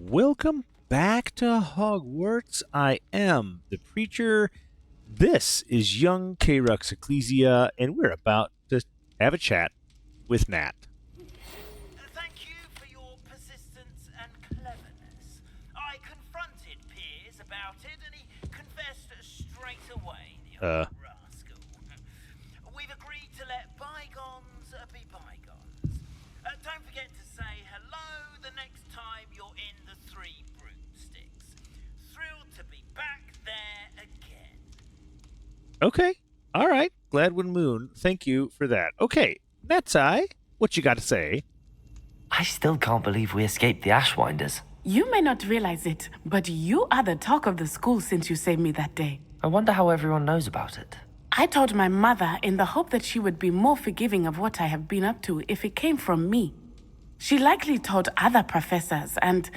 Welcome back to Hogwarts. I am the Preacher. This is young Kerux Ecclesia, and we're about to have a chat with Nat. Thank you for your persistence and cleverness. I confronted Piers about it, and he confessed straight away, the old rascal. We've agreed to let bygones be bygones. Don't forget to say hello the next time you're in the Three Broomsticks. Thrilled to be back there again. Okay. All right. Gladwin Moon, thank you for that. Okay. Natty, what you got to say? I still can't believe we escaped the Ashwinders. You may not realize it, but you are the talk of the school since you saved me that day. I wonder how everyone knows about it. I told my mother in the hope that she would be more forgiving of what I have been up to if it came from me. She likely told other professors, and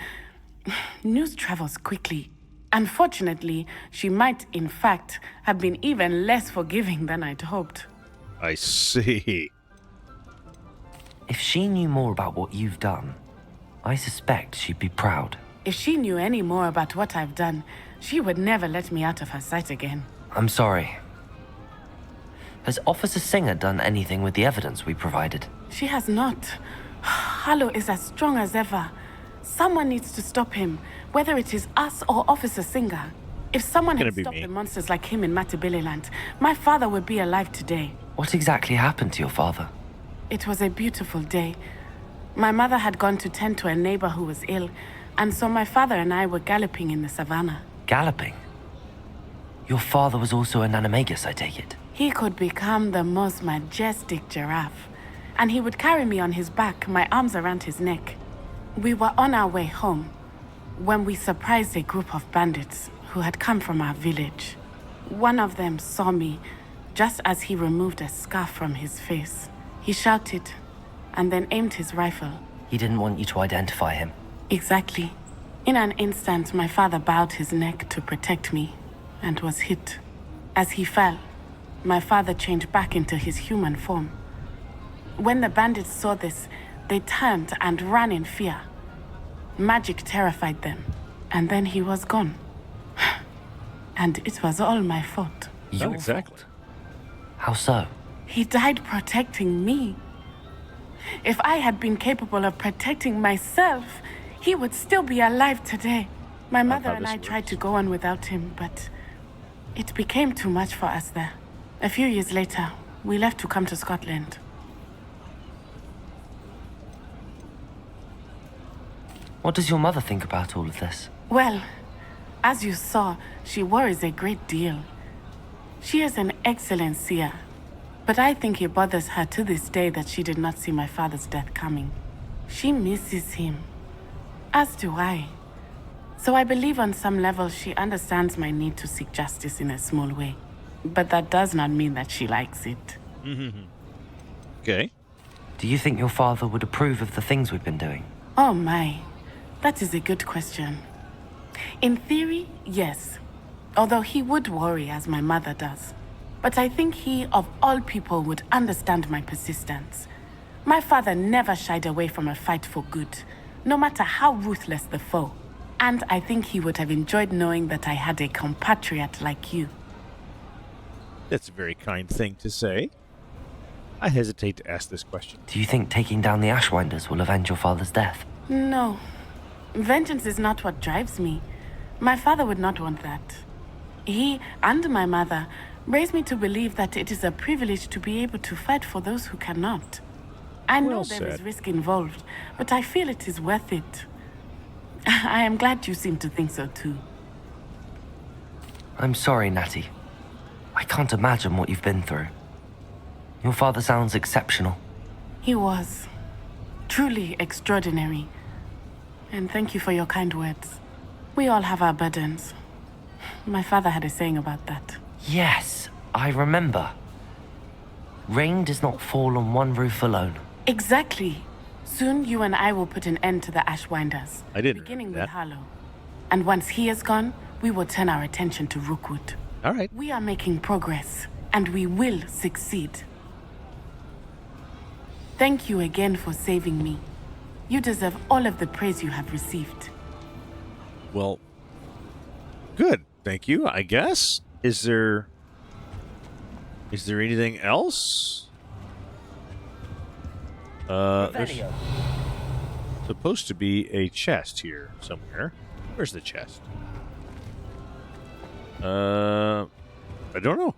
news travels quickly. Unfortunately, she might, in fact, have been even less forgiving than I'd hoped. I see. If she knew more about what you've done, I suspect she'd be proud. If she knew any more about what I've done, she would never let me out of her sight again. I'm sorry. Has Officer Singer done anything with the evidence we provided? She has not. Harlow is as strong as ever. Someone needs to stop him, whether it is us or Officer Singer. If someone had stopped the monsters like him in Matabeleland, my father would be alive today. What exactly happened to your father? It was a beautiful day. My mother had gone to tend to a neighbor who was ill, and so my father and I were galloping in the savannah. Galloping? Your father was also an animagus, I take it? He could become the most majestic giraffe, and he would carry me on his back, my arms around his neck. We were on our way home when we surprised a group of bandits who had come from our village. One of them saw me just as he removed a scarf from his face. He shouted and then aimed his rifle. He didn't want you to identify him. Exactly. In an instant, my father bowed his neck to protect me and was hit. As he fell, my father changed back into his human form. When the bandits saw this, they turned and ran in fear. Magic terrified them, and then he was gone. And it was all my fault. Your fault? How so? He died protecting me. If I had been capable of protecting myself, he would still be alive today. My mother and I tried to go on without him, but it became too much for us there. A few years later, we left to come to Scotland. What does your mother think about all of this? Well, as you saw, she worries a great deal. She is an excellent seer, but I think it bothers her to this day that she did not see my father's death coming. She misses him, as do I. So I believe on some level she understands my need to seek justice in a small way. But that does not mean that she likes it. Okay. Do you think your father would approve of the things we've been doing? Oh my, that is a good question. In theory, yes. Although he would worry as my mother does. But I think he, of all people, would understand my persistence. My father never shied away from a fight for good, no matter how ruthless the foe. And I think he would have enjoyed knowing that I had a compatriot like you. That's a very kind thing to say. I hesitate to ask this question. Do you think taking down the Ashwinders will avenge your father's death? No. Vengeance is not what drives me. My father would not want that. He and my mother raised me to believe that it is a privilege to be able to fight for those who cannot. I know there is risk involved, but I feel it is worth it. I am glad you seem to think so too. I'm sorry, Natty. I can't imagine what you've been through. Your father sounds exceptional. He was. Truly extraordinary. And thank you for your kind words. We all have our burdens. My father had a saying about that. Yes, I remember. Rain does not fall on one roof alone. Exactly. Soon you and I will put an end to the Ashwinders. I didn't beginning remember with that. Harlow. And once he is gone, we will turn our attention to Rookwood. All right. We are making progress, and we will succeed. Thank you again for saving me. You deserve all of the praise you have received. Well, good. Thank you, I guess. Is there anything else? There's Revelio. supposed to be a chest here somewhere. Where's the chest? I don't know.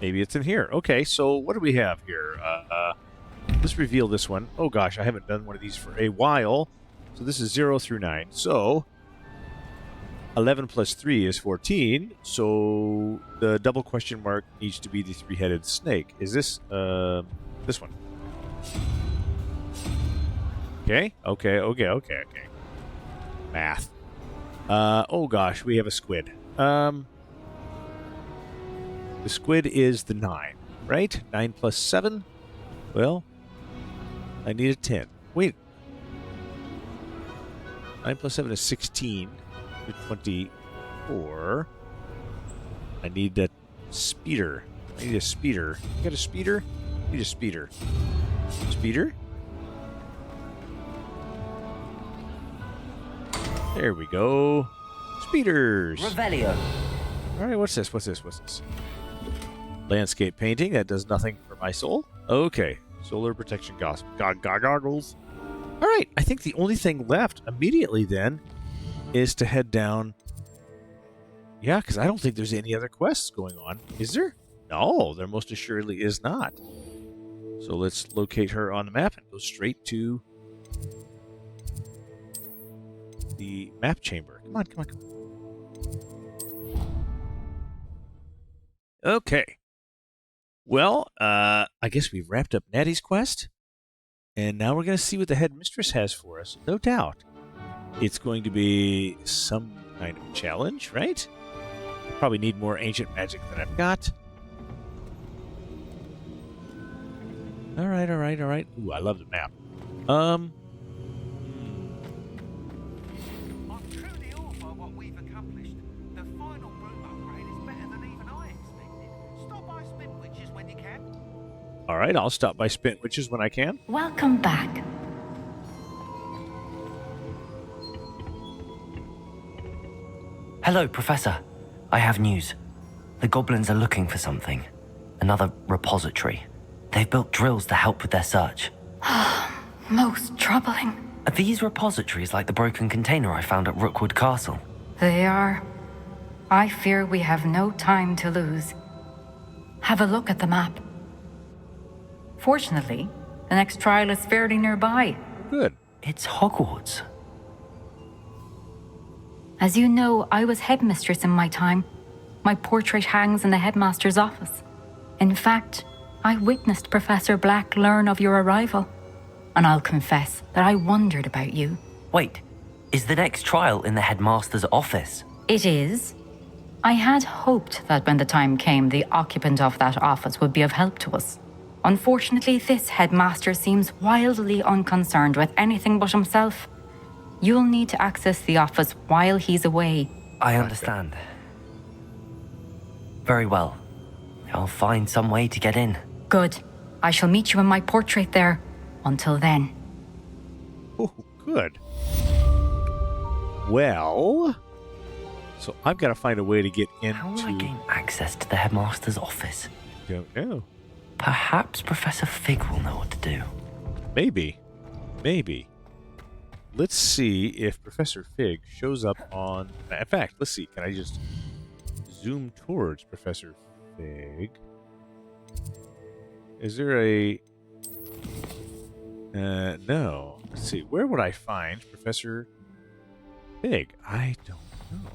Maybe it's in here. Okay, so what do we have here? Let's reveal this one. Oh gosh, I haven't done one of these for a while. So this is 0 through 9. So 11 plus 3 is 14. So the double question mark needs to be the three-headed snake. Is this this one? Okay. Math. Oh gosh, we have a squid. The squid is the 9, right? 9 plus 7? Well, I need a 10. Wait. 9 plus 7 is 16. 24. I need a speeder. You got a speeder? I need a speeder. Speeder? There we go. Speeders. Revelio. All right, what's this? Landscape painting. That does nothing for my soul. Okay. Solar protection goggles. All right. I think the only thing left immediately then is to head down. Yeah, because I don't think there's any other quests going on. Is there? No, there most assuredly is not. So let's locate her on the map and go straight to the map chamber. Come on. Okay. Well, I guess we've wrapped up Natty's quest. And now we're going to see what the Headmistress has for us. No doubt. It's going to be some kind of challenge, right? Probably need more ancient magic than I've got. All right. Ooh, I love the map. I'm truly awed by what we've accomplished. The final broom upgrade is better than even I expected. Stop by Spin Witches when you can. All right, I'll stop by Spin Witches when I can. Welcome back. Hello, Professor. I have news. The goblins are looking for something. Another repository. They've built drills to help with their search. Most troubling. Are these repositories like the broken container I found at Rookwood Castle? They are. I fear we have no time to lose. Have a look at the map. Fortunately, the next trial is fairly nearby. Good. It's Hogwarts. As you know, I was headmistress in my time. My portrait hangs in the headmaster's office. In fact, I witnessed Professor Black learn of your arrival. And I'll confess that I wondered about you. Wait, is the next trial in the headmaster's office? It is. I had hoped that when the time came, the occupant of that office would be of help to us. Unfortunately, this headmaster seems wildly unconcerned with anything but himself. You'll need to access the office while he's away. I understand. Very well. I'll find some way to get in. Good. I shall meet you in my portrait there. Until then. Oh, good. Well, so I've got to find a way to get into... How will I gain access to the headmaster's office? Don't know. Perhaps Professor Fig will know what to do. Maybe. Let's see if Professor Fig shows up on... In fact, let's see. Can I just zoom towards Professor Fig? Is there a... no. Let's see. Where would I find Professor Fig? I don't know.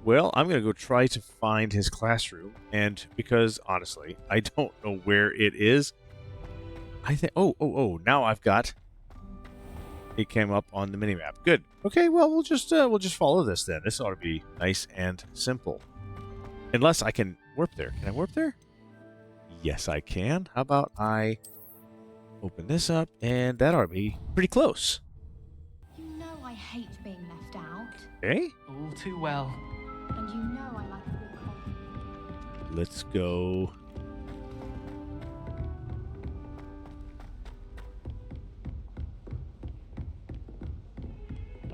Well, I'm going to go try to find his classroom, and because, honestly, I don't know where it is, I think... Oh, now I've got... It came up on the minimap. Good. Okay, well, we'll just follow this then. This ought to be nice and simple. Unless I can warp there. Can I warp there? Yes, I can. How about I open this up, and that ought to be pretty close. You know I hate being left out. Okay, All too well. And you know I like a good coffee. let's go.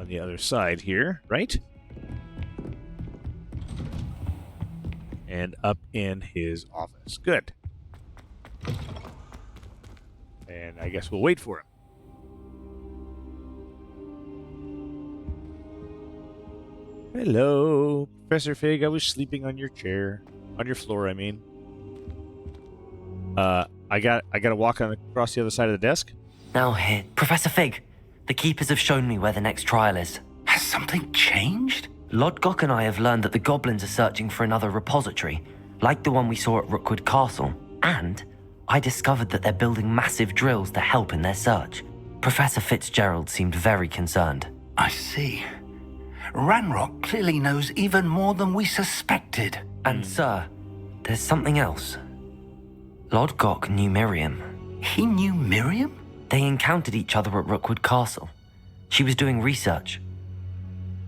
the other side here, right? And up in his office. Good. And I guess we'll wait for him. Hello, Professor Fig. I was sleeping on your chair. On your floor, I mean. I gotta walk across the other side of the desk? Now here, Professor Fig. The keepers have shown me where the next trial is. Has something changed? Lodgok and I have learned that the goblins are searching for another repository, like the one we saw at Rookwood Castle. And I discovered that they're building massive drills to help in their search. Professor Fitzgerald seemed very concerned. I see. Ranrock clearly knows even more than we suspected. And sir, there's something else. Lodgok knew Miriam. He knew Miriam? They encountered each other at Rookwood Castle. She was doing research.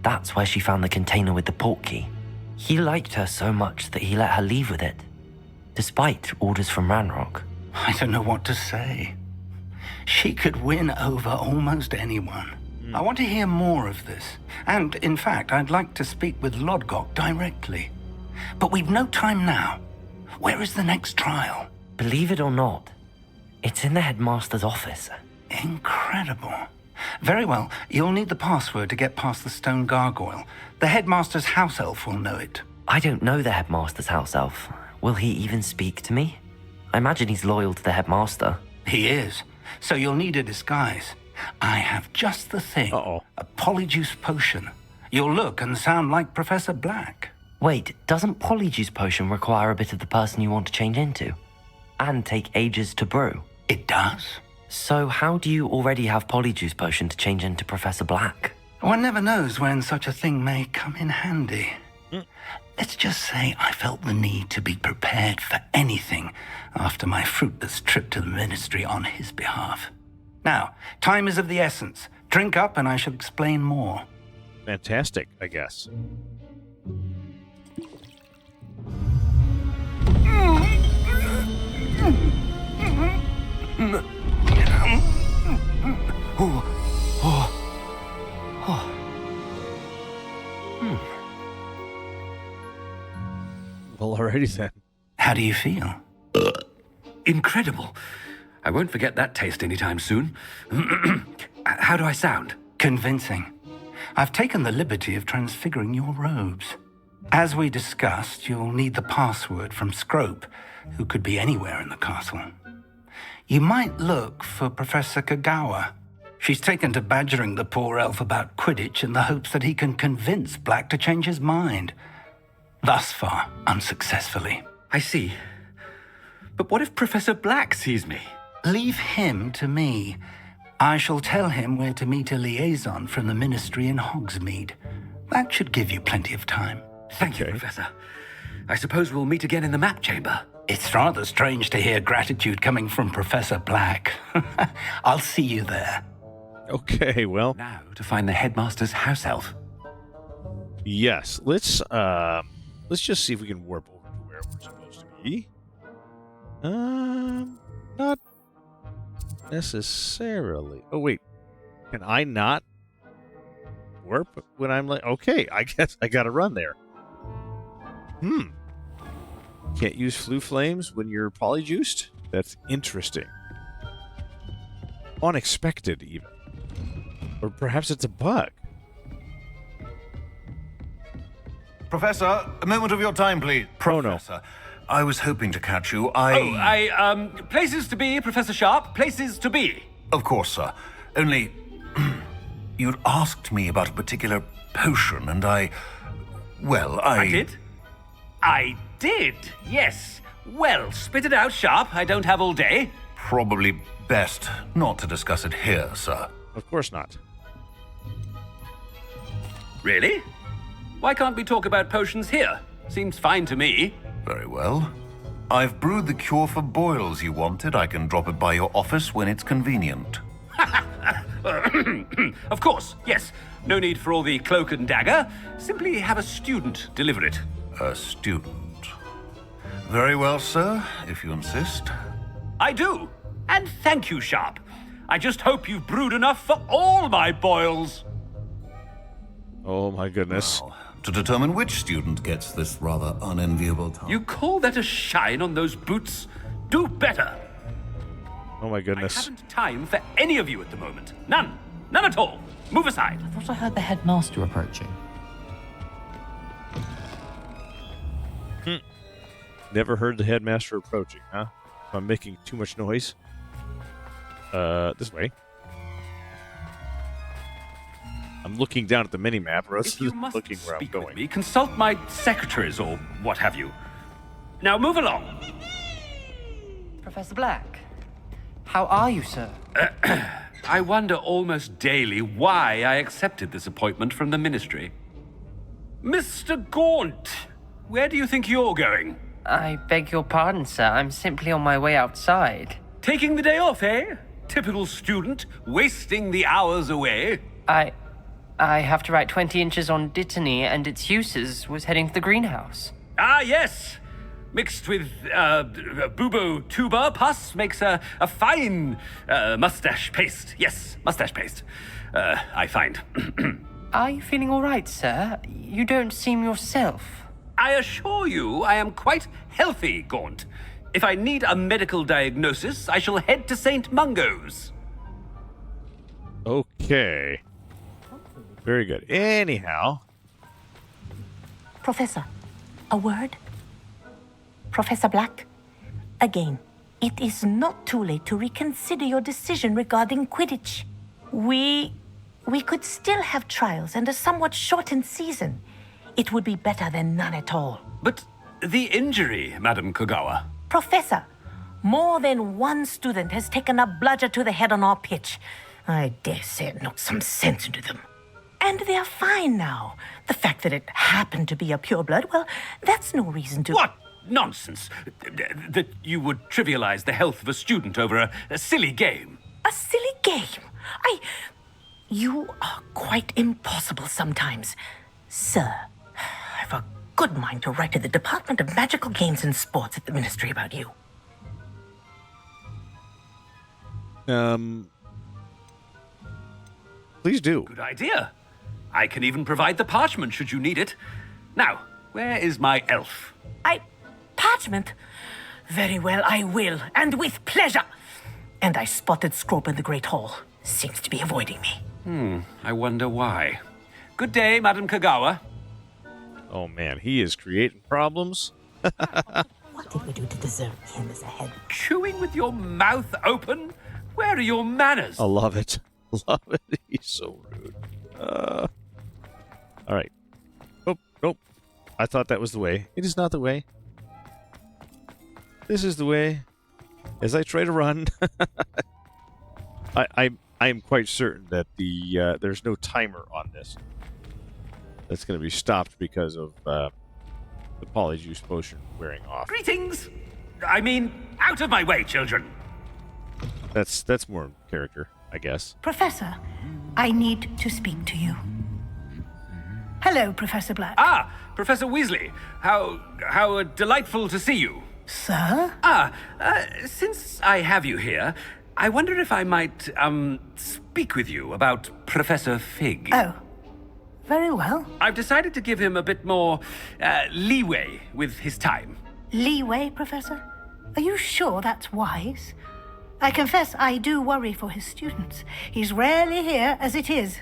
That's where she found the container with the portkey. He liked her so much that he let her leave with it, despite orders from Ranrock. I don't know what to say. She could win over almost anyone. I want to hear more of this. And, in fact, I'd like to speak with Lodgok directly. But we've no time now. Where is the next trial? Believe it or not, it's in the headmaster's office. Incredible. Very well. You'll need the password to get past the stone gargoyle. The headmaster's house elf will know it. I don't know the headmaster's house elf. Will he even speak to me? I imagine he's loyal to the headmaster. He is. So you'll need a disguise. I have just the thing. Uh-oh. A polyjuice potion. You'll look and sound like Professor Black. Wait, doesn't Polyjuice Potion require a bit of the person you want to change into? And take ages to brew? It does. So how do you already have Polyjuice Potion to change into Professor Black? One never knows when such a thing may come in handy. Let's just say I felt the need to be prepared for anything after my fruitless trip to the ministry on his behalf. Now, time is of the essence. Drink up and I shall explain more. Fantastic, I guess. Well, alrighty then. How do you feel? Incredible. I won't forget that taste anytime soon. How do I sound? Convincing. I've taken the liberty of transfiguring your robes. As we discussed, you'll need the password from Scrope, who could be anywhere in the castle. You might look for Professor Kagawa. She's taken to badgering the poor elf about Quidditch in the hopes that he can convince Black to change his mind. Thus far, unsuccessfully. I see. But what if Professor Black sees me? Leave him to me. I shall tell him where to meet a liaison from the ministry in Hogsmeade. That should give you plenty of time. Thank you, Professor. I suppose we'll meet again in the map chamber. It's rather strange to hear gratitude coming from Professor Black. I'll see you there. Okay, well, Now to find the headmaster's house elf. yes. Let's just see if we can warp over to where we're supposed to be. Not necessarily. Oh wait, can I not warp when I'm like? Okay, I guess I gotta run there. Can't use flu flames when you're polyjuiced? That's interesting. Unexpected, even. Or perhaps it's a bug. Professor, a moment of your time, please. Oh, no. Professor, I was hoping to catch you. Places to be, Professor Sharp. Places to be. Of course, sir. Only, you'd asked me about a particular potion, and I did? I did, yes. Well, spit it out, Sharp. I don't have all day. Probably best not to discuss it here, sir. Of course not. Really? Why can't we talk about potions here? Seems fine to me. Very well. I've brewed the cure for boils you wanted. I can drop it by your office when it's convenient. Of course, yes. No need for all the cloak and dagger. Simply have a student deliver it. A student. Very well, sir, if you insist. I do. And thank you, Sharp. I just hope you've brewed enough for all my boils. Oh my goodness. Now, to determine which student gets this rather unenviable task. You call that a shine on those boots? Do better. Oh my I goodness. haven't time for any of you at the moment. None. None at all. Move aside. I thought I heard the headmaster approaching. Never heard the headmaster approaching, huh? I'm making too much noise. This way. I'm looking down at the mini-map rather If you than must looking where I'm speak with going. me, consult my secretaries or what have you. Now move along. Professor Black, how are you, sir? I wonder almost daily why I accepted this appointment from the ministry. Mr. Gaunt, where do you think you're going? I beg your pardon, sir. I'm simply on my way outside. Taking the day off, eh? Typical student, wasting the hours away. I have to write 20 inches on Dittany and its uses. Was heading to the greenhouse. Ah, yes. Mixed with bubo tuber pus makes a fine mustache paste. Yes, mustache paste. I find. Are you feeling all right, sir? You don't seem yourself. I assure you I am quite healthy, Gaunt. If I need a medical diagnosis, I shall head to St. Mungo's. Okay. Very good. Anyhow. Professor, a word? Professor Black, again, it is not too late to reconsider your decision regarding Quidditch. We could still have trials and a somewhat shortened season. It would be better than none at all. But the injury, Madam Kogawa. Professor, more than one student has taken a bludger to the head on our pitch. I dare say it knocked some sense into them. And they're fine now. The fact that it happened to be a pureblood, well, that's no reason to... What nonsense! That you would trivialize the health of a student over a silly game. A silly game? You are quite impossible sometimes. Sir, I've a good mind to write to the Department of Magical Games and Sports at the Ministry about you. Please do. Good idea. I can even provide the parchment should you need it. Now, where is my elf? Parchment? Very well, I will, and with pleasure. And I spotted Scrope in the Great Hall. Seems to be avoiding me. I wonder why. Good day, Madam Kogawa. Oh man, he is creating problems. What did we do to deserve him as a head? Chewing with your mouth open? Where are your manners? I love it. Love it. He's so rude. All right. Oh, nope. I thought that was the way. It is not the way. This is the way. As I try to run, I am quite certain that there's no timer on this. That's going to be stopped because of the polyjuice potion wearing off. Greetings! I mean, out of my way, children. That's more character, I guess. Professor, I need to speak to you. Hello, Professor Black. Ah, Professor Weasley. How delightful to see you. Sir? Since I have you here, I wonder if I might, speak with you about Professor Fig. Oh, very well. I've decided to give him a bit more, leeway with his time. Leeway, Professor? Are you sure that's wise? I confess I do worry for his students. He's rarely here as it is.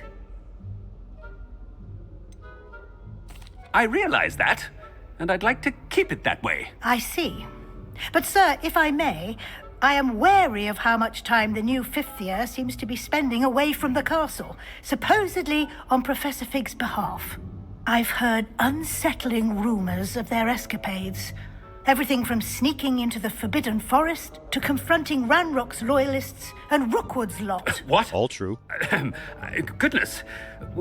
I realize that, and I'd like to keep it that way. I see. But, sir, if I may, I am wary of how much time the new fifth year seems to be spending away from the castle, supposedly on Professor Fig's behalf. I've heard unsettling rumors of their escapades. Everything from sneaking into the Forbidden Forest to confronting Ranrock's loyalists and Rookwood's lot. What? All true. Goodness.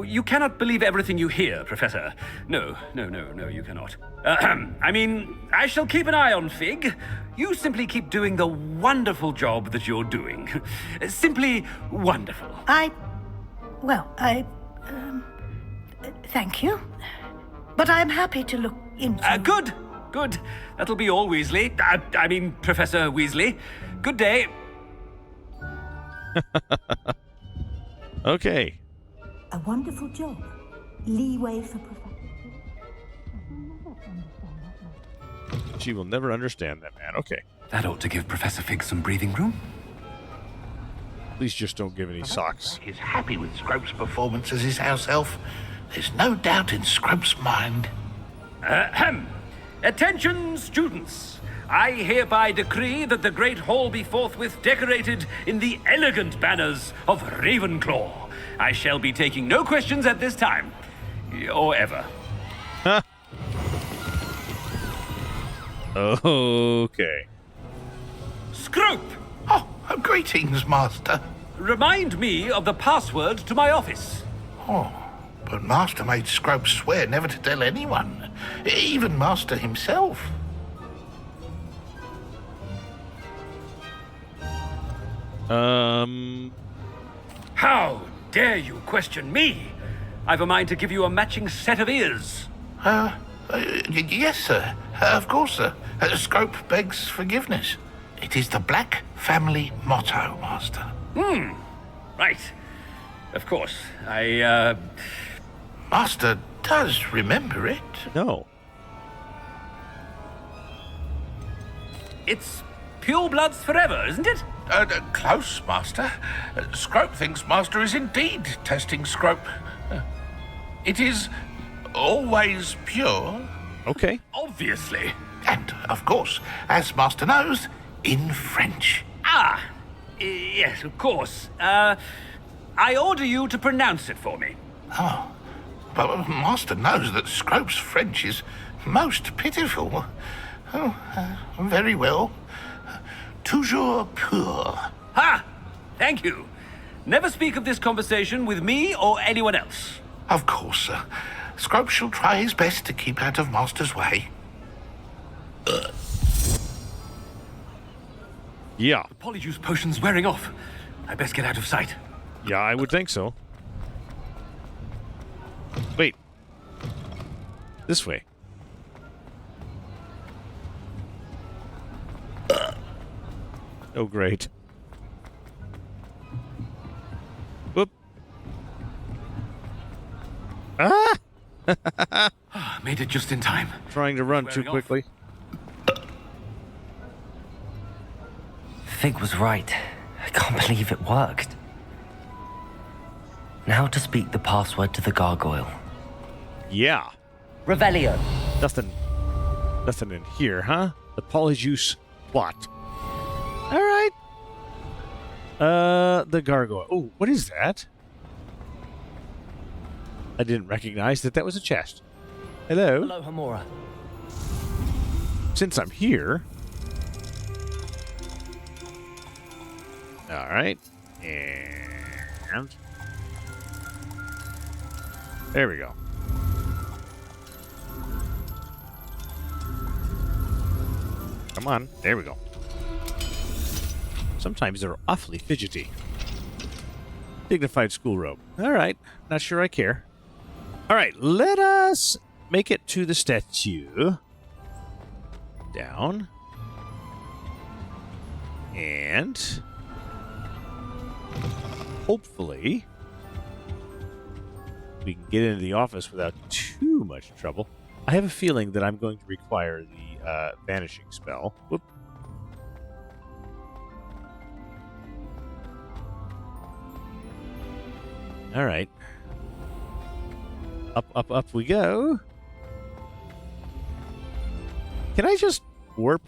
You cannot believe everything you hear, Professor. No, you cannot. I mean, I shall keep an eye on Fig. You simply keep doing the wonderful job that you're doing. Simply wonderful. Thank you. But I'm happy to look into... Good. That'll be all, Weasley. I mean, Professor Weasley. Good day. Okay. A wonderful job. leeway for Professor. She will never understand that, man. Okay. That ought to give Professor Fig some breathing room. Please just don't give any socks. He's happy with Scrope's performance as his house elf. There's no doubt in Scrope's mind. Ahem. Attention, students. I hereby decree that the Great Hall be forthwith decorated in the elegant banners of Ravenclaw. I shall be taking no questions at this time. Or ever. Huh. Okay. Scrope! Oh, greetings, Master. Remind me of the password to my office. Oh, but Master made Scrope swear never to tell anyone, even Master himself. How dare you question me? I've a mind to give you a matching set of ears. Yes, sir. Of course, sir. Scrope begs forgiveness. It is the Black family motto, Master. Right. Of course. Master does remember it. No. It's pure bloods forever, isn't it? Close, Master. Scrope thinks Master is indeed testing Scrope. It is always pure. Okay. Obviously. And, of course, as Master knows, in French. Yes, of course. I order you to pronounce it for me. Oh, but Master knows that Scrope's French is most pitiful. Oh, very well. Toujours pur. Ha! Thank you. Never speak of this conversation with me or anyone else. Of course, sir. Scrope shall try his best to keep out of Master's way. Yeah. The polyjuice potion's wearing off. I best get out of sight. Yeah, I would think so. Wait. This way. Oh, great. Whoop. Ah! Made it just in time. Trying to run too quickly. Fig was right. I can't believe it worked. Now to speak the password to the gargoyle. Yeah. Revelio. Nothing in here, huh? The polyjuice plot. All right. The gargoyle. Oh, what is that? I didn't recognize that was a chest. Hello. Hello, Hamora. Since I'm here. All right. And there we go. Come on. There we go. Sometimes they're awfully fidgety. Dignified school robe. All right. Not sure I care. All right. Let us make it to the statue. Down. And hopefully we can get into the office without too much trouble. I have a feeling that I'm going to require the vanishing spell. Whoop. All right. Up we go. Can I just warp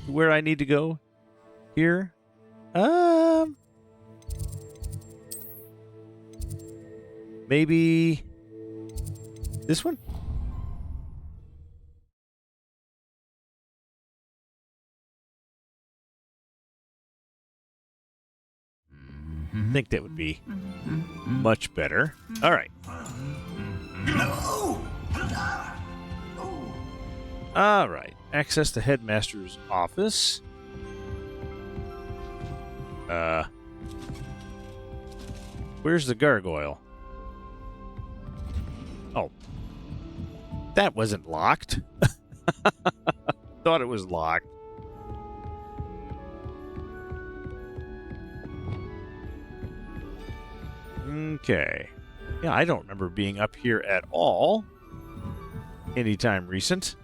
to where I need to go here? Maybe this one? I think that would be much better. All right. All right. Access the Headmaster's office. Where's the gargoyle? Oh. That wasn't locked. Thought it was locked. Okay. Yeah, I don't remember being up here at all anytime recent.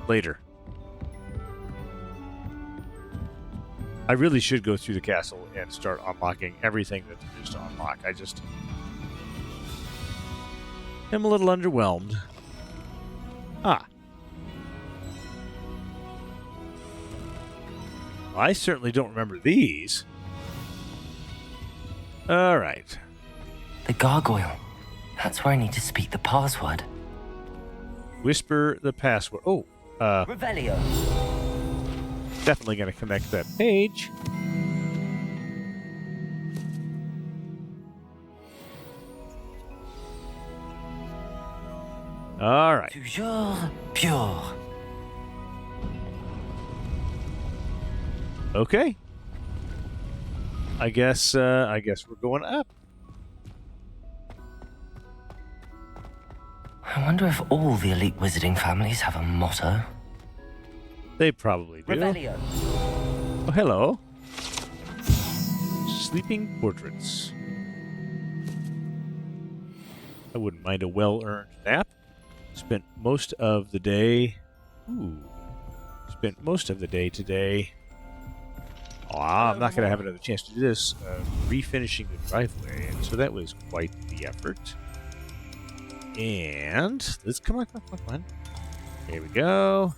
Later. I really should go through the castle and start unlocking everything that there is to unlock. I just am a little underwhelmed. Ah. Well, I certainly don't remember these. All right. The gargoyle. That's where I need to speak the password. Whisper the password. Oh, Revelio. Definitely going to connect that page. All right. Toujours pure. Okay. I guess we're going up. I wonder if all the elite wizarding families have a motto. They probably do. Revelio. Oh, hello. Sleeping portraits. I wouldn't mind a well-earned nap. Spent most of the day... Spent most of the day today... Oh, I'm not going to have another chance to do this. Refinishing the driveway. And so that was quite the effort. And... Let's come on. Here we go.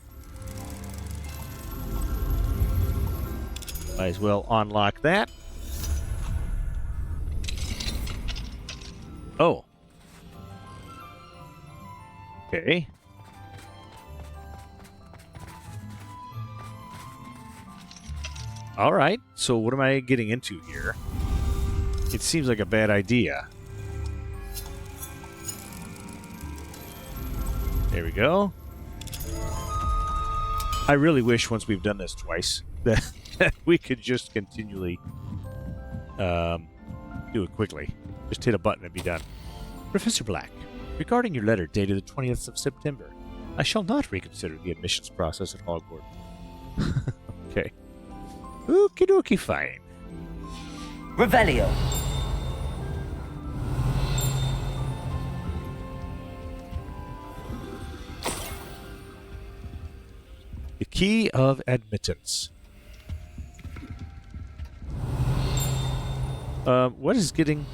Might as well unlock that. Oh. Okay. All right. So what am I getting into here? It seems like a bad idea. There we go. I really wish once we've done this twice that we could just continually do it quickly. Just hit a button and be done. Professor Black, regarding your letter dated the 20th of September, I shall not reconsider the admissions process at Hogwarts. Okay. Okie dokie, fine. Revelio. The key of admittance. What is getting...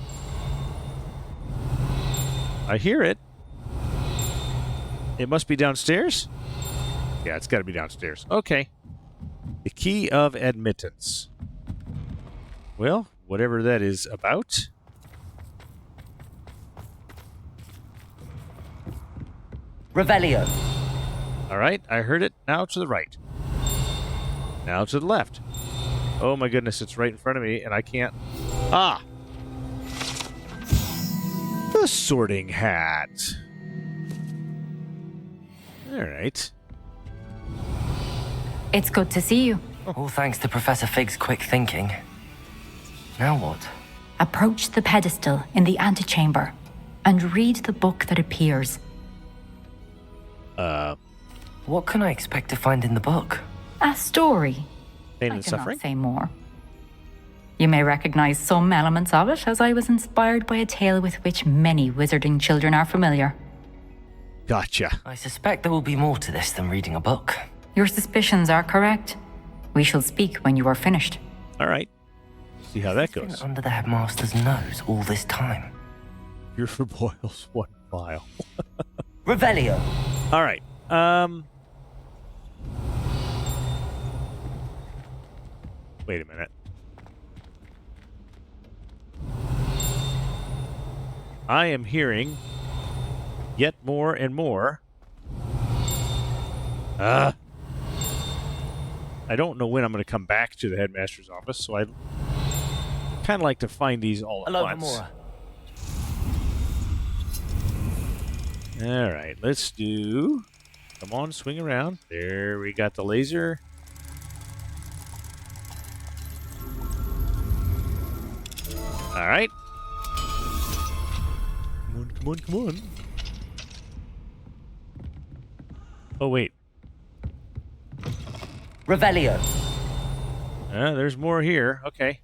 I hear it. It must be downstairs? Yeah, it's got to be downstairs. Okay. The key of admittance. Well, whatever that is about. Revelio. All right, I heard it. Now to the right. Now to the left. Oh my goodness, it's right in front of me, and I can't... Ah! The sorting hat. All right. It's good to see you. All thanks to Professor Fig's quick thinking. Now what? Approach the pedestal in the antechamber and read the book that appears. What can I expect to find in the book? A story. Pain I and cannot suffering? say more. You may recognize some elements of it, as I was inspired by a tale with which many wizarding children are familiar. Gotcha. I suspect there will be more to this than reading a book. Your suspicions are correct. We shall speak when you are finished. All right. See how that goes. Been under the headmaster's nose all this time. You're for boils, one file. Revelio. All right. Wait a minute. I am hearing yet more and more. I don't know when I'm going to come back to the headmaster's office, so I kind of like to find these all at once. All right, let's do... Come on, swing around. There, we got the laser. All right. Come on. Oh, wait. Revelio. There's more here. Okay.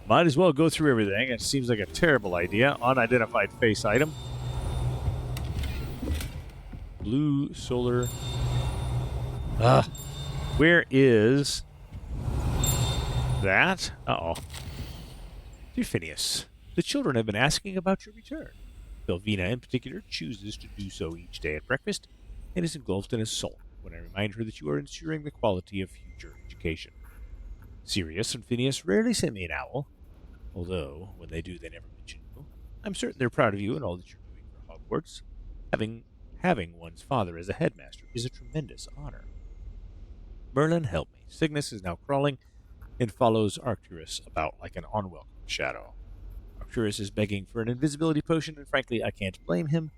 Might as well go through everything. It seems like a terrible idea. Unidentified face item. Blue solar. Where is that? Uh-oh. Dear Phineas, the children have been asking about your return. Belvina, in particular, chooses to do so each day at breakfast and is engulfed in a sulk when I remind her that you are ensuring the quality of future education. Sirius and Phineas rarely send me an owl, although, when they do, they never mention you. I'm certain they're proud of you and all that you're doing for Hogwarts. Having one's father as a headmaster is a tremendous honor. Merlin, help me. Cygnus is now crawling and follows Arcturus about like an unwelcome shadow. Arcturus is begging for an invisibility potion, and frankly, I can't blame him.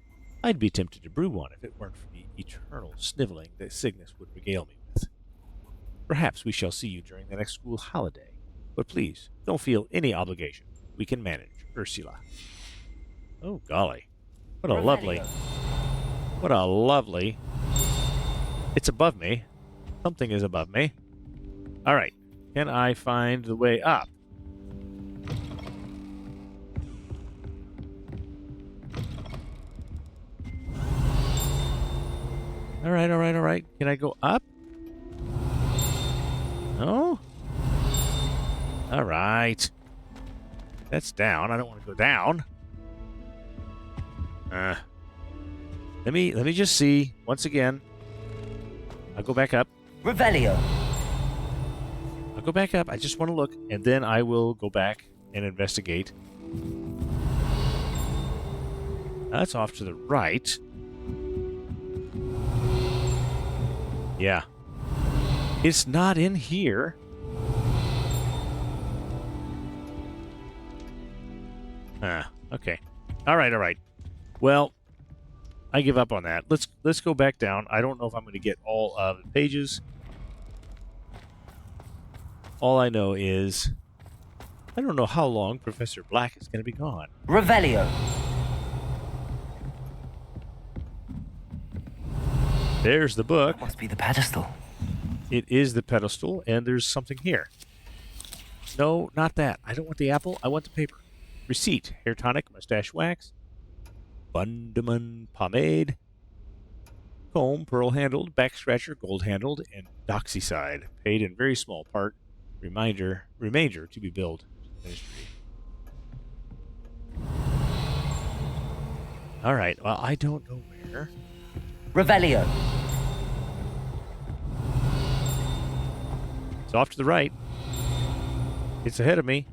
I'd be tempted to brew one if it weren't for the eternal sniveling that Cygnus would regale me with. Perhaps we shall see you during the next school holiday, but please, don't feel any obligation. We can manage, Ursula. Oh, golly. What a lovely... What a lovely... It's above me. Something is above me. All right. Can I find the way up? All right. Can I go up? No? All right. That's down. I don't want to go down. Let me just see. Once again. I'll go back up. Revelio. I'll go back up. I just want to look, and then I will go back and investigate. That's off to the right. Yeah. It's not in here. Okay. All right. Well, I give up on that. Let's go back down. I don't know if I'm going to get all of the pages. All I know is I don't know how long Professor Black is going to be gone. Revelio. There's the book. Must be the pedestal. It is the pedestal, and there's something here. No, not that. I don't want the apple. I want the paper. Receipt. Hair tonic, mustache wax, Bundaman pomade, comb, pearl-handled, back scratcher, gold-handled, and doxycide. Paid in very small part. Remainder to be billed to the ministry. All right. Well, I don't know where. Revelio. It's off to the right. It's ahead of me.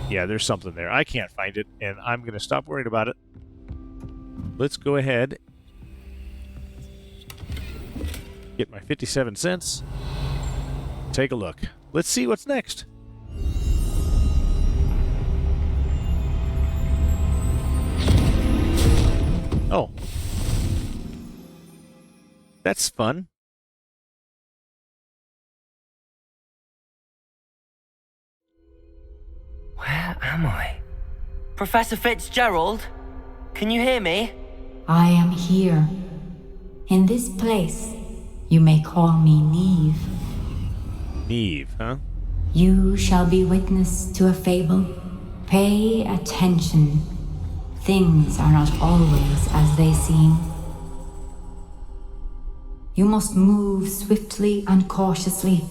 Yeah, there's something there. I can't find it, and I'm going to stop worrying about it. Let's go ahead. Get my 57 cents. Take a look. Let's see what's next. Oh. That's fun. Where am I? Professor Fitzgerald? Can you hear me? I am here. In this place, you may call me Neve. Neve, huh? You shall be witness to a fable. Pay attention. Things are not always as they seem. You must move swiftly and cautiously.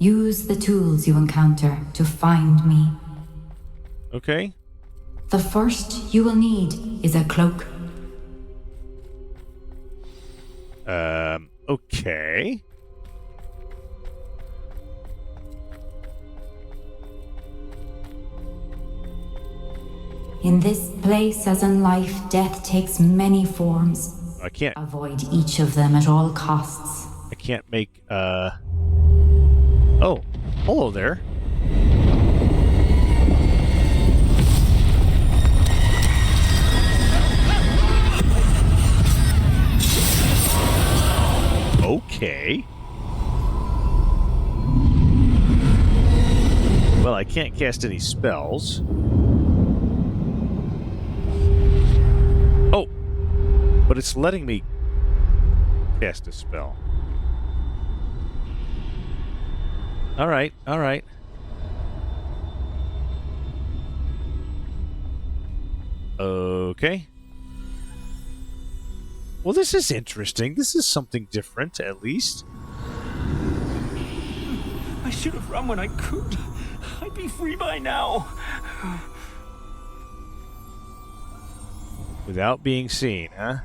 Use the tools you encounter to find me. Okay. The first you will need is a cloak. Okay. In this place, as in life, death takes many forms. I can't. Avoid each of them at all costs. I can't make, Oh, hello there. Okay. Well, I can't cast any spells. But it's letting me cast a spell. Alright, alright. Okay. Well, this is interesting. This is something different, at least. I should have run when I could. I'd be free by now. Without being seen, huh?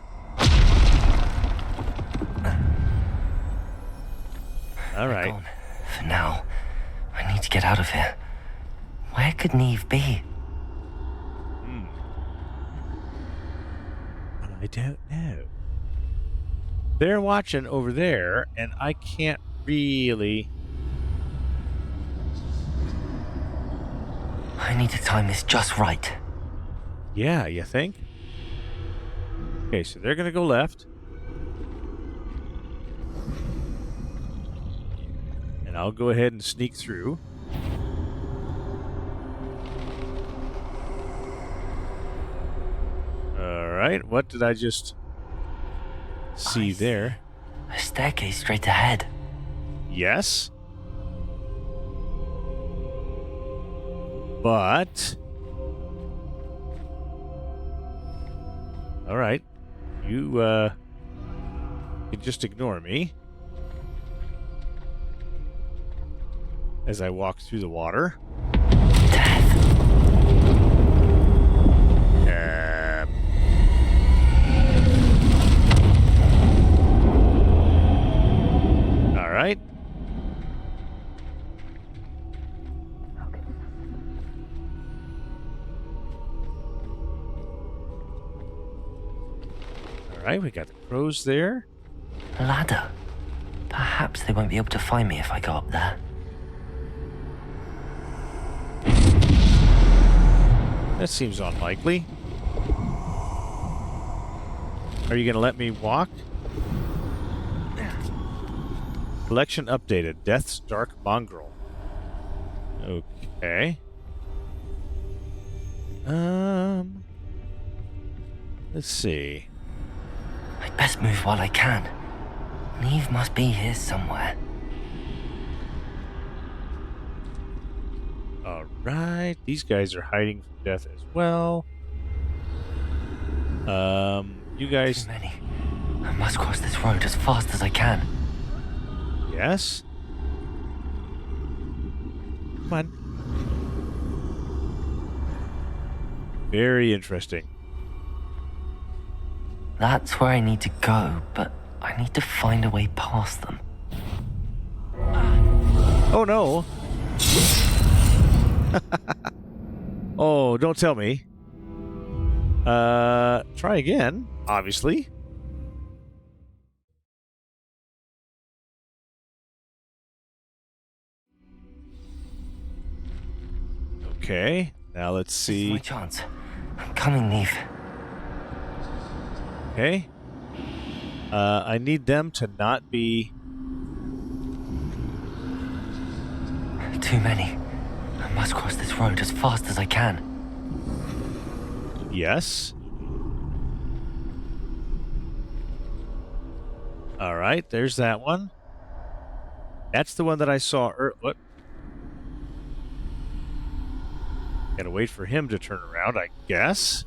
All right. Gone. For now, I need to get out of here. Where could Neve be? I don't know. They're watching over there, and I can't really... I need to time this just right. Yeah, you think? Okay, so they're going to go left. And I'll go ahead and sneak through. Alright, what did I just see there? A staircase straight ahead. Yes. But... Alright. You, can just ignore me. As I walk through the water. Alright. Alright, we got the crows there. A ladder. Perhaps they won't be able to find me if I go up there. That seems unlikely. Are you going to let me walk? Collection updated. Death's Dark Mongrel. Okay. Let's see. I'd best move while I can. Neve must be here somewhere. Alright. These guys are hiding from death as well. You guys... Too many. I must cross this road as fast as I can. Yes? Come on. Very interesting. That's where I need to go, but I need to find a way past them. Oh no! Oh, don't tell me. Try again, obviously. Okay, now let's see. This is my chance. I'm coming, Neve. Okay. I need them to not be... Too many. I must cross this road as fast as I can. Yes. Alright, there's that one. That's the one that I saw what? Gotta wait for him to turn around, I guess.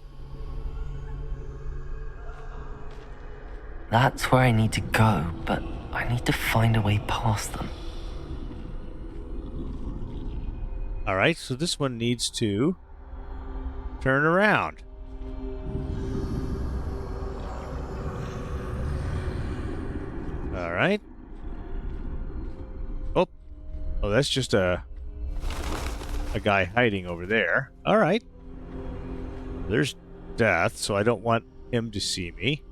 That's where I need to go, but I need to find a way past them. Alright, so this one needs to turn around. Alright. Oh, that's just a guy hiding over there. Alright. There's death, so I don't want him to see me.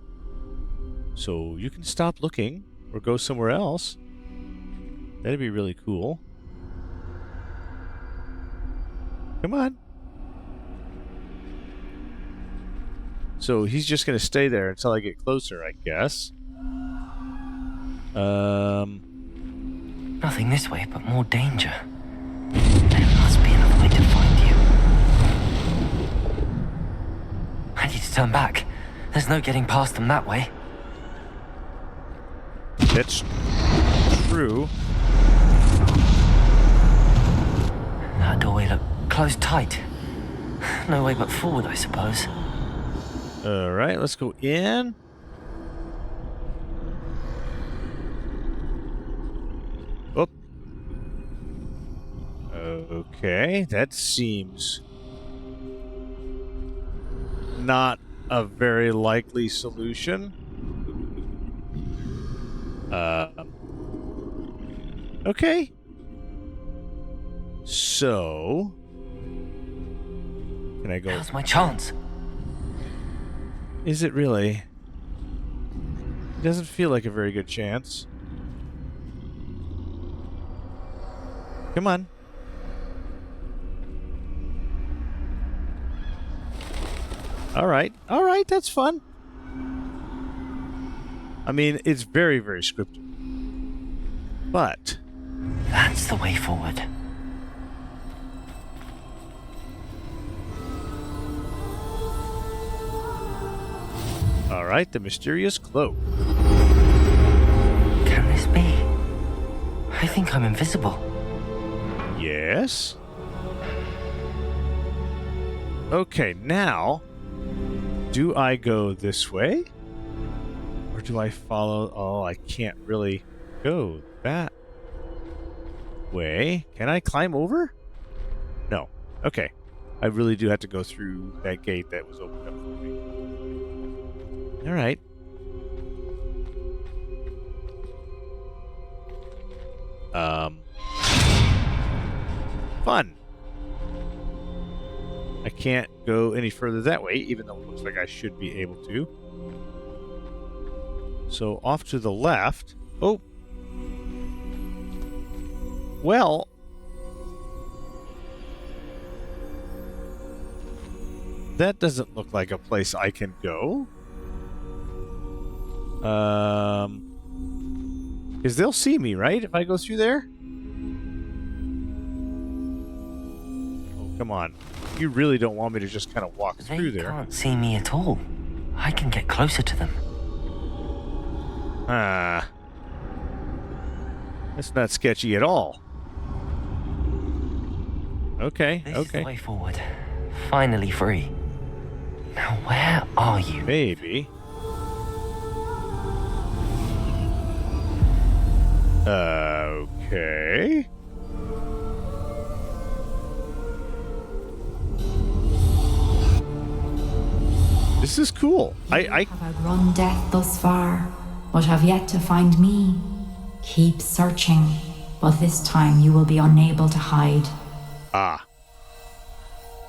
So you can stop looking or go somewhere else. That'd be really cool. Come on. So he's just going to stay there until I get closer, I guess. Nothing this way, but more danger. There must be another way to find you. I need to turn back. There's no getting past them that way. That's true. That doorway looked closed tight. No way but forward, I suppose. Alright, let's go in. Oop. Okay, that seems not a very likely solution. Okay. So, can I go? Now's my chance. Is it really? It doesn't feel like a very good chance. Come on. All right, that's fun. I mean, it's very, very scripted. But that's the way forward. All right, the mysterious cloak. Can this be? I think I'm invisible. Yes. Okay, now, do I go this way? Or do I follow? Oh, I can't really go that way. Can I climb over? No. Okay. I really do have to go through that gate that was opened up for me. All right. Fun. I can't go any further that way, even though it looks like I should be able to. So off to the left. Oh. Well. That doesn't look like a place I can go. Because they'll see me, right? If I go through there? Oh, come on. You really don't want me to just kind of walk through there. They can't see me at all. I can get closer to them. That's not sketchy at all. Okay, This okay. is the way forward. Finally free. Now where are you? Maybe. Okay. This is cool. I have outrun death thus far, but have yet to find me. Keep searching, but this time you will be unable to hide.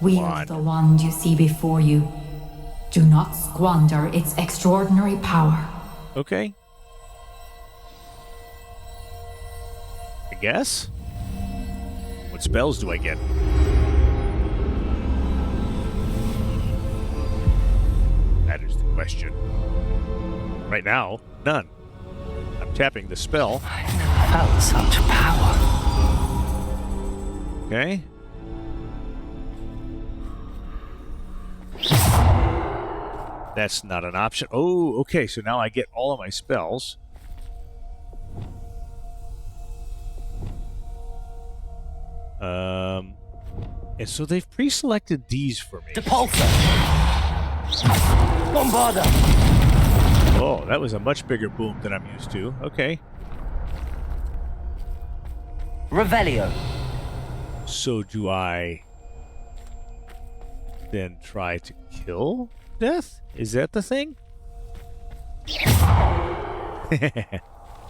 Wield the wand you see before you. Do not squander its extraordinary power. Okay. I guess. What spells do I get? That is the question. Right now, none. I'm tapping the spell. I've never felt such power. Okay. That's not an option. Oh, okay. So now I get all of my spells. And so they've pre-selected these for me. Depulsor! Bombarda! Oh, that was a much bigger boom than I'm used to. Okay. Revelio. So do I then try to kill death? Is that the thing?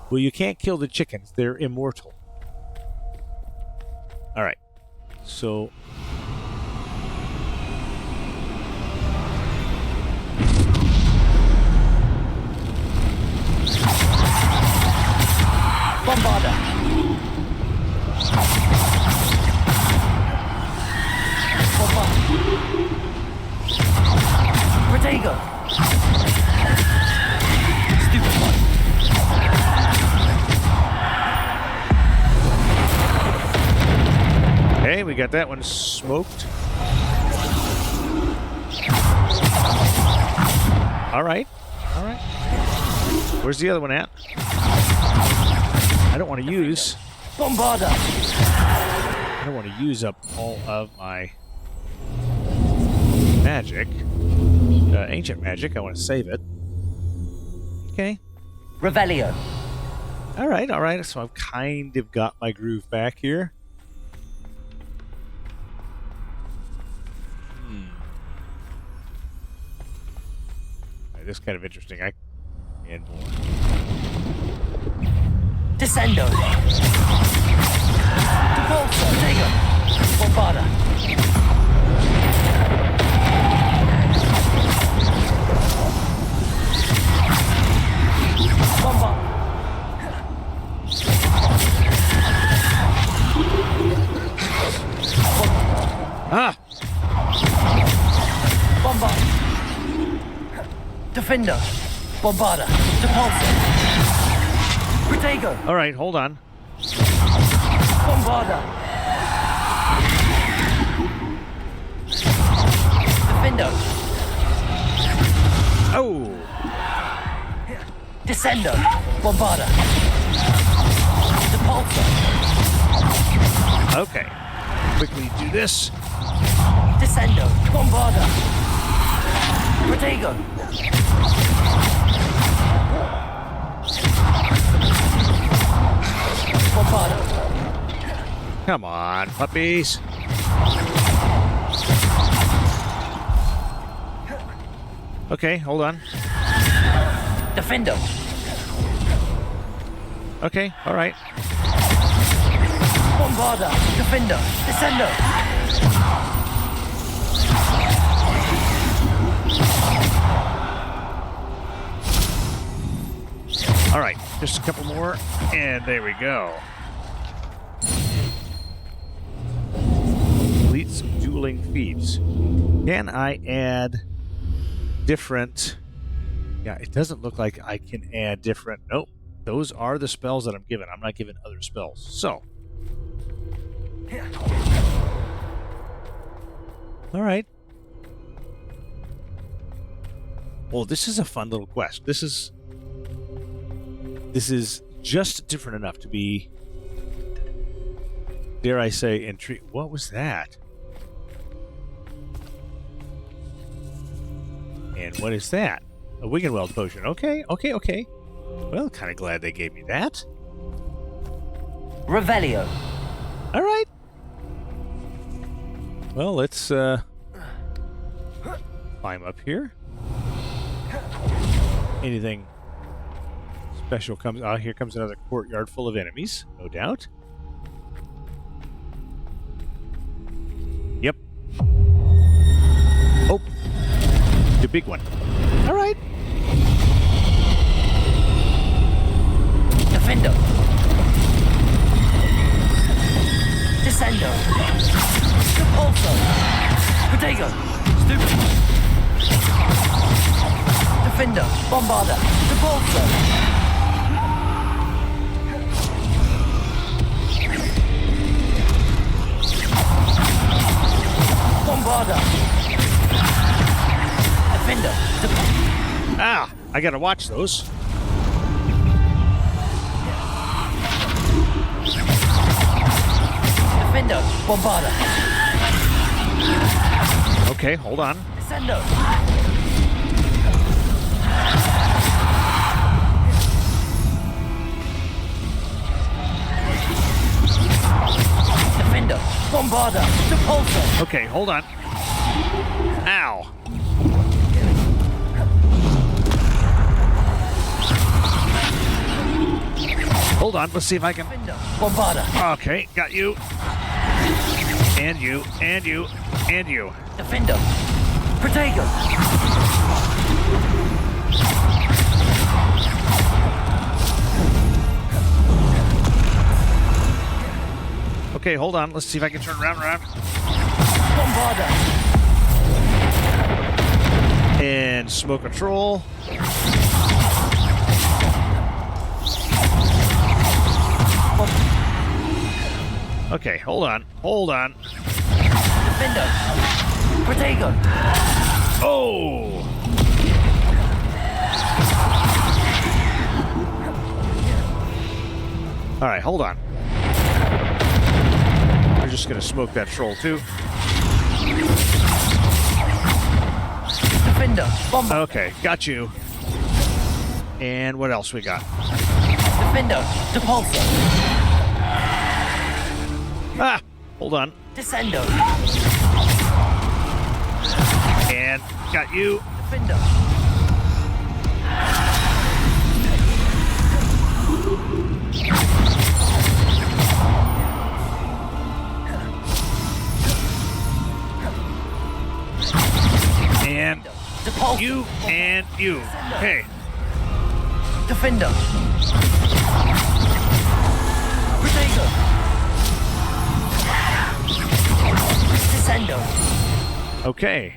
Well, you can't kill the chickens. They're immortal. All right. So Bombarda. Protego. Stupid one. okay, we got that one smoked. All right. All right. Where's the other one at? I don't want to use... Bombarda! I don't want to use up all of my magic. Ancient magic. I want to save it. Okay. Revelio. All right, all right. So I've kind of got my groove back here. Right, this is kind of interesting. And more. Descendo. Repulsor. Tego. Bombarda. Bombard. Ah! Bombard. Defender. Bombarda. Repulsor. Protego. All right, hold on. Bombarda. Defender. Oh! Descendo. Bombarda. Repulsor. Okay. Quickly do this. Descendo. Bombarda. Protego. Bombarda. Come on, puppies. Okay, hold on. Defendo. Okay, all right. Bombarda. Defender. Descendo. All right, just a couple more, and there we go. Complete some dueling feats. Can I add different... Yeah, it doesn't look like I can add different... Nope, those are the spells that I'm given. I'm not given other spells. So... All right. Well, this is a fun little quest. This is just different enough to be, dare I say, intrigued. What was that? And what is that? A Wiggenweld potion. Okay, okay, okay. Well, kind of glad they gave me that. Revelio. All right. Well, let's climb up here. Anything special comes... Oh, here comes another courtyard full of enemies, no doubt. Yep. Oh. The big one. All right. Defendo. Descendo. Repulsor. Protego. Stupid. Defender. Bombarda. Repulsor. Bombarda. Defender. Ah, I gotta watch those. Defender. Bombarda. Okay, hold on. Descendo. Defender. Bombarda. Repulsor. Okay, hold on. Ow. Hold on, let's see if I can... Bombarda. Okay, got you. And you, and you, and you. Defender. Protego. Okay, hold on, let's see if I can turn around. Bombarda. And smoke a troll. Okay, hold on. Hold on. Defender. Protego. Oh! All right, hold on. We're just gonna smoke that troll too. Defender, bomb. Okay, got you. And what else we got? Defender, Depulsor. Ah, hold on. Descendo. And got you. Defender. And Depulsor. you and you. Okay. Defender. Protego. Descendo. Okay.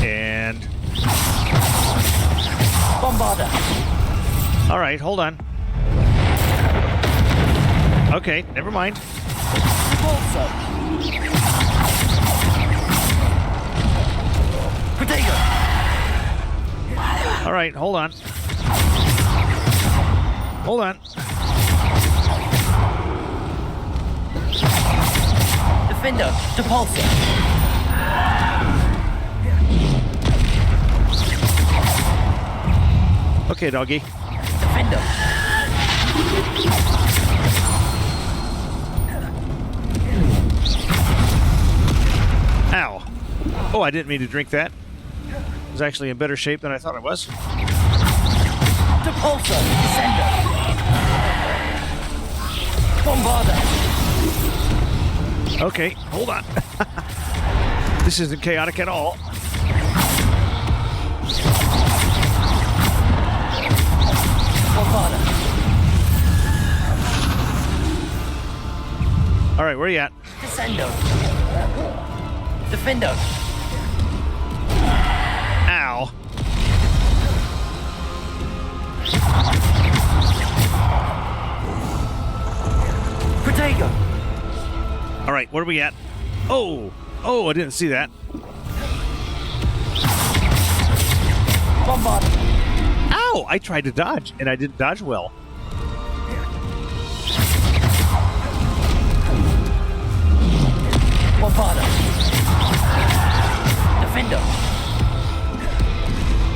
And Bombarder. all right, hold on. Okay, never mind. Repulsor. Protego. All right, hold on. Hold on. Defender, Depulsor. Okay, doggy. Defender. Ow. Oh, I didn't mean to drink that. I was actually in better shape than I thought I was. Depulsor. Descendo. Bombarder. Okay, hold on. This isn't chaotic at all. Bombarder. All right, where are you at? Descendo. Defender. Ow. Protego. All right, where are we at? Oh, I didn't see that. Bombarder. Ow, I tried to dodge, and I didn't dodge well. Bombarder. Defender.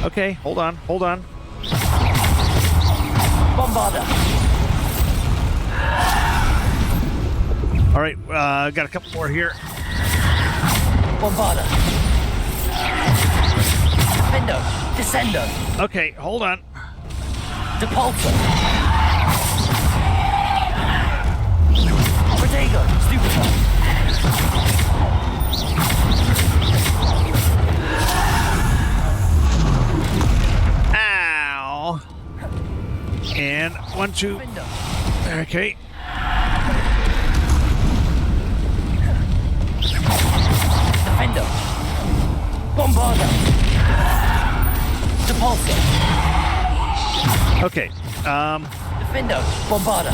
Okay, hold on. Bombarder. All right, got a couple more here. Bombarder. Defender. Descendo. Okay, hold on. Depulsor. Protego. Stupefy. Ow. And 1, 2. Defender. Okay. Defender. Bombarder. Depulsor. Okay. Defender. Bombarder.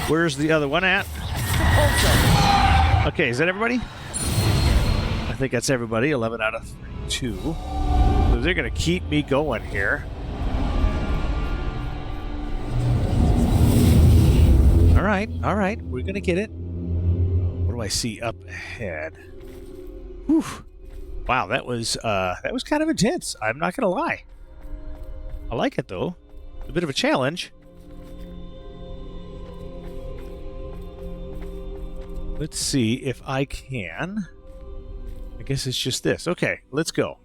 Where's the other one at? Depulsor. Okay, is that everybody? I think that's everybody. 11 out of 2. So they're going to keep me going here. All right. We're going to get it. What do I see up ahead? Whew. Wow, that was kind of intense. I'm not going to lie. I like it, though. A bit of a challenge. Let's see if I can. I guess it's just this. Okay, let's go.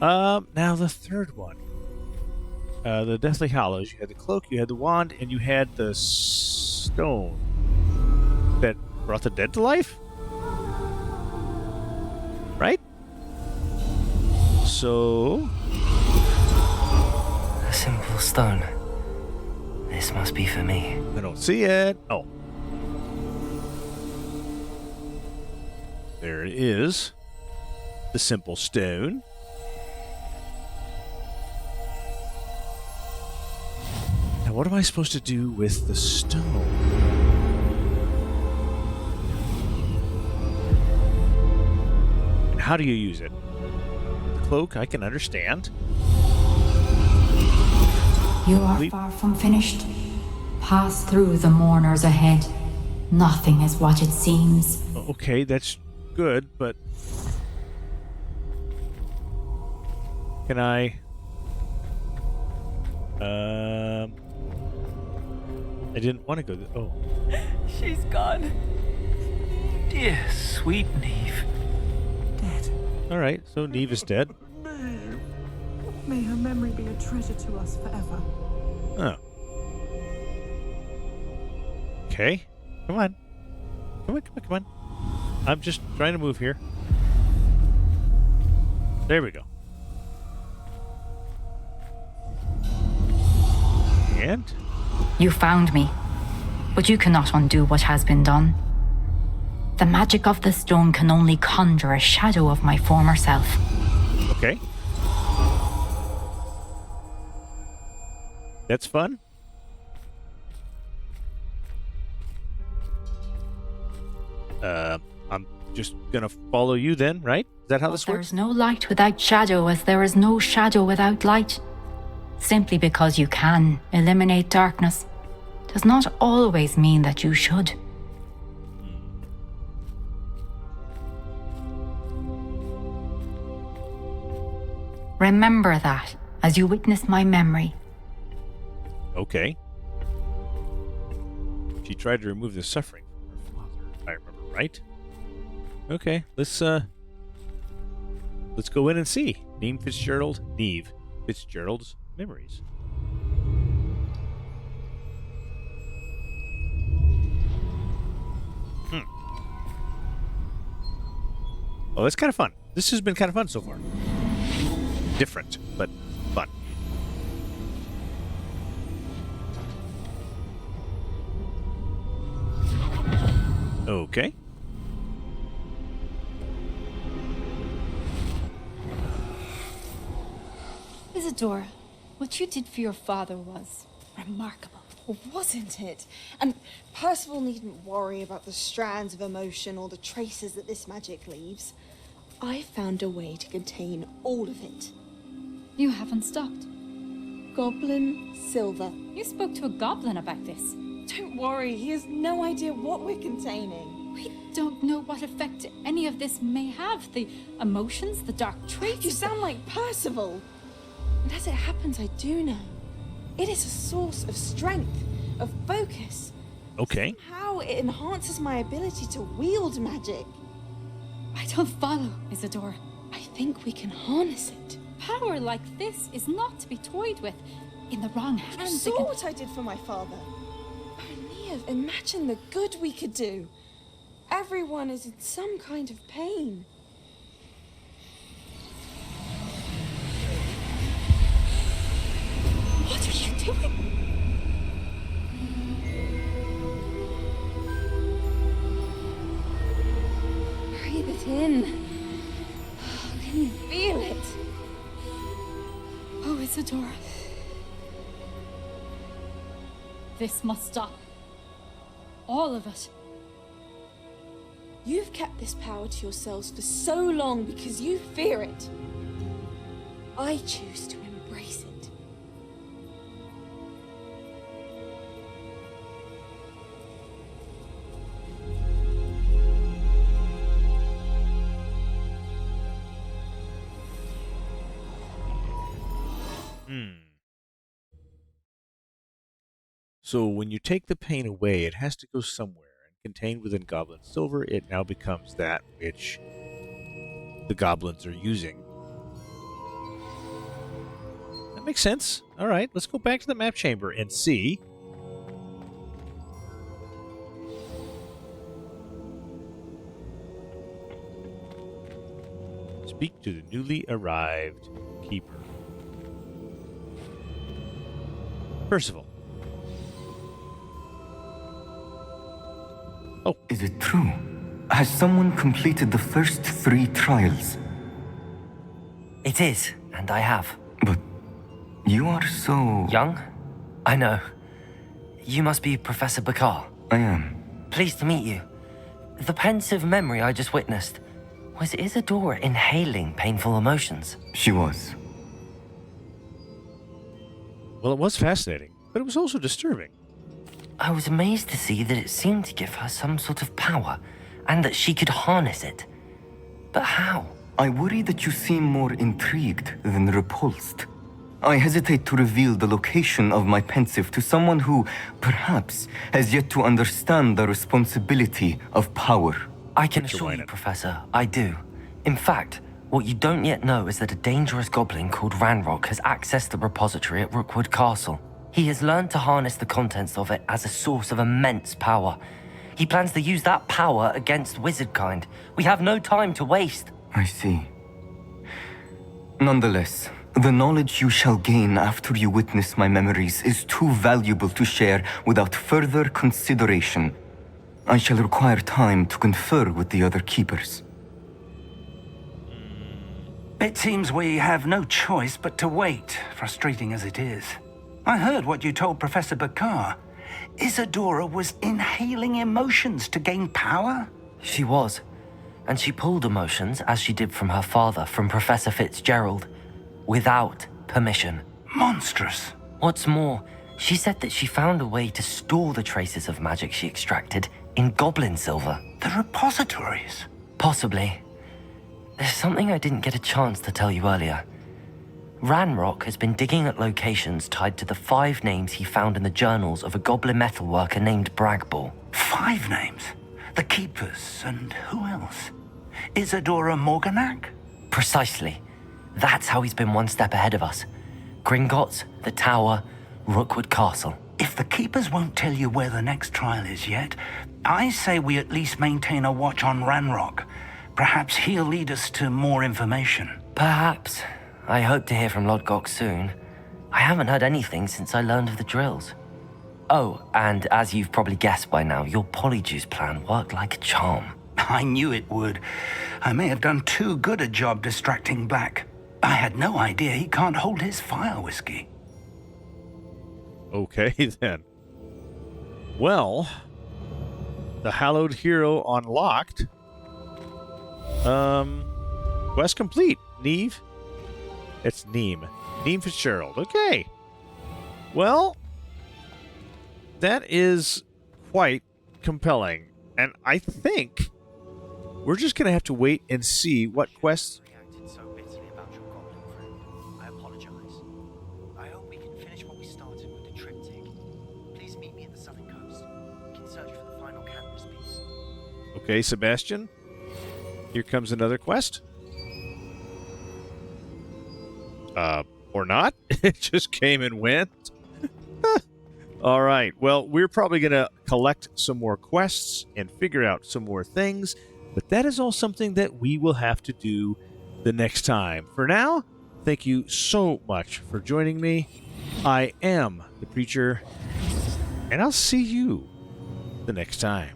Now the third one. The Deathly Hallows. You had the cloak, you had the wand, and you had the stone that brought the dead to life? Right? So... A simple stone. This must be for me. I don't see it. Oh. There it is. The simple stone. Now, what am I supposed to do with the stone? And how do you use it? The cloak, I can understand. You are far from finished. Pass through the mourners ahead. Nothing is what it seems. Okay, that's good, but... Can I... I didn't want to go... Oh. She's gone. Dear, sweet Neve. Dead. Alright, so Neve is dead. May her memory be a treasure to us forever. Oh. Okay. Come on. Come on. I'm just trying to move here. There we go. And? You found me, but you cannot undo what has been done. The magic of the stone can only conjure a shadow of my former self. Okay. That's fun. I'm just gonna follow you then, right? Is that how this There works? is no light without shadow, as there is no shadow without light. Simply because you can eliminate darkness does not always mean that you should. Remember that as you witness my memory. Okay. She tried to remove the suffering from her father, if I remember right. Okay, let's go in and see. Neve Fitzgerald's memories. Oh, that's kind of fun. This has been kind of fun so far. Different, but fun. Okay. Isadora, what you did for your father was remarkable, wasn't it? And Percival needn't worry about the strands of emotion or the traces that this magic leaves. I found a way to contain all of it. You haven't stopped. Goblin Silver. You spoke to a goblin about this. Don't worry, he has no idea what we're containing. We don't know what effect any of this may have. The emotions, the dark traits. You sound like Percival. And as it happens, I do know. It is a source of strength, of focus. Okay. Somehow it enhances my ability to wield magic. I don't follow, Isadora. I think we can harness it. Power like this is not to be toyed with. In the wrong hands, You saw what I did for my father. Oh, Neve, imagine the good we could do. Everyone is in some kind of pain. What are you doing? Breathe it in. Can you feel it? Oh, Isadora. This must stop. All of it. You've kept this power to yourselves for so long because you fear it. I choose to embrace it. So when you take the pain away, it has to go somewhere. And contained within Goblin Silver, it now becomes that which the goblins are using. That makes sense. All right, let's go back to the map chamber and see. Speak to the newly arrived keeper. Percival. Oh. Is it true? Has someone completed the first 3 trials? It is, and I have. But you are so... Young? I know. You must be Professor Bakar. I am. Pleased to meet you. The pensive memory I just witnessed, was Isadora inhaling painful emotions? She was. Well, it was fascinating, but it was also disturbing. I was amazed to see that it seemed to give her some sort of power, and that she could harness it. But how? I worry that you seem more intrigued than repulsed. I hesitate to reveal the location of my pensive to someone who, perhaps, has yet to understand the responsibility of power. I can assure you, Professor, I do. In fact, what you don't yet know is that a dangerous goblin called Ranrock has accessed the repository at Rookwood Castle. He has learned to harness the contents of it as a source of immense power. He plans to use that power against wizardkind. We have no time to waste. I see. Nonetheless, the knowledge you shall gain after you witness my memories is too valuable to share without further consideration. I shall require time to confer with the other keepers. It seems we have no choice but to wait, frustrating as it is. I heard what you told Professor Bakar. Isadora was inhaling emotions to gain power? She was. And she pulled emotions, as she did from her father, from Professor Fitzgerald, without permission. Monstrous. What's more, she said that she found a way to store the traces of magic she extracted in goblin silver. The repositories? Possibly. There's something I didn't get a chance to tell you earlier. Ranrock has been digging at locations tied to the 5 names he found in the journals of a goblin metalworker named Bragball. 5 names? The Keepers, and who else? Isadora Morganac? Precisely. That's how he's been one step ahead of us. Gringotts, the Tower, Rookwood Castle. If the Keepers won't tell you where the next trial is yet, I say we at least maintain a watch on Ranrock. Perhaps he'll lead us to more information. Perhaps. I hope to hear from Lodgok soon. I haven't heard anything since I learned of the drills. Oh, and as you've probably guessed by now, your Polyjuice plan worked like a charm. I knew it would. I may have done too good a job distracting Black. I had no idea he can't hold his fire whiskey. Okay, then. Well, the Hallowed Hero unlocked. Quest complete. Neve? It's Neem. Neem Fitzgerald. Okay. Well, that is quite compelling. And I think we're just going to have to wait and see what quests... Reacted so bitterly about your goblin friend. I apologize. I hope we can finish what we started with the triptych. Please meet me at the southern coast. We can search for the final canvas piece. Okay, Sebastian. Here comes another quest. Or not. It just came and went. All right. Well, we're probably going to collect some more quests and figure out some more things, but that is all something that we will have to do the next time. For now, thank you so much for joining me. I am the Preacher, and I'll see you the next time.